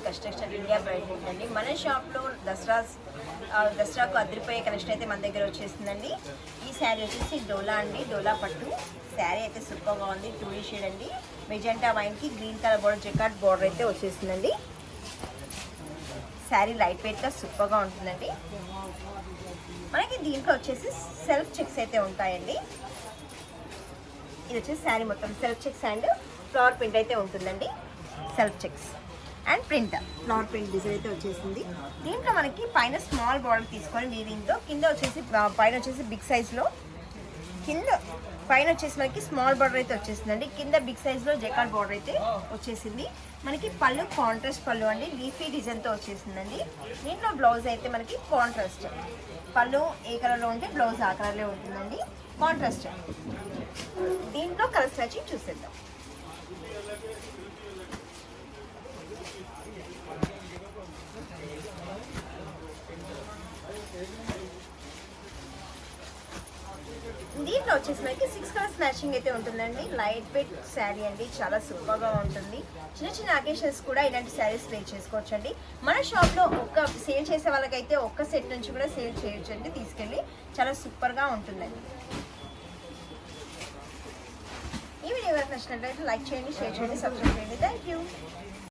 కస్టెక్స్టైల్ India bridal అండి. మన షాప్లో దసరాకు అదిరిపోయే కలెక్షన్ అయితే మన దగ్గర వచ్చేసిందండి. ఈ శారీ వచ్చేసి డోలా అండి, డోలా పట్టు శారీ అయితే సూపర్గా ఉంది. 2D షేడ్ అండి, మెజెంటా వైన్కి గ్రీన్ కలర్ బోర్డర్ జకాట్ బోర్డర్ అయితే వచ్చేసిందండి. శారీ లైట్ వెయిట్గా సూపర్గా ఉంటుందండి. మనకి దీంట్లో వచ్చేసి సెల్ఫ్ చెక్స్ అయితే ఉంటాయండి. ఇది వచ్చేసి శారీ మొత్తం self checks and flower print అయితే ఉంటుందండి. Self checks and print flower print design అయితే వచ్చేసింది. దీంట్లో మనకి పైన స్మాల్ బార్డర్ తీసుకొని వీవింగ్తో కింద వచ్చేసి పైన వచ్చేసి బిగ్ సైజ్లో పైన వచ్చేసి మనకి స్మాల్ బార్డర్ అయితే వచ్చేసిందండి. కింద బిగ్ సైజ్లో జకార్డ్ బార్డర్ అయితే వచ్చేసింది. మనకి పళ్ళు కాంట్రాస్ట్ పళ్ళు అండి, లీఫీ డిజైన్తో వచ్చేసిందండి. దీంట్లో బ్లౌజ్ అయితే మనకి కాంట్రాస్ట్ పళ్ళు ఏ కలర్లో ఉంటే బ్లౌజ్ ఆ కలర్లో ఉంటుందండి. కాంట్రాస్ట్ దీంట్లో కలర్ మ్యాచింగ్ చూసేద్దాం. దీంట్లో వచ్చేసి మనకి 6 కలర్స్ మ్యాచింగ్ అయితే ఉంటుందండి. లైట్ వెయిట్ శారీ అండి, చాలా సూపర్గా ఉంటుంది. చిన్న చిన్న అకేషన్స్ కూడా ఇలాంటి శారీస్ ప్లే చేసుకోవచ్చు అండి. మన షాప్లో ఒక్క సేల్ చేసే వాళ్ళకైతే ఒక్క సెట్ నుంచి కూడా సేల్ చేయొచ్చు అండి. తీసుకెళ్ళి చాలా సూపర్గా ఉంటుందండి. ఈ వీడియో నచ్చినట్లయితే లైక్ చేయండి, షేర్ చేయండి, సబ్స్క్రైబ్ చేయండి. Thank you.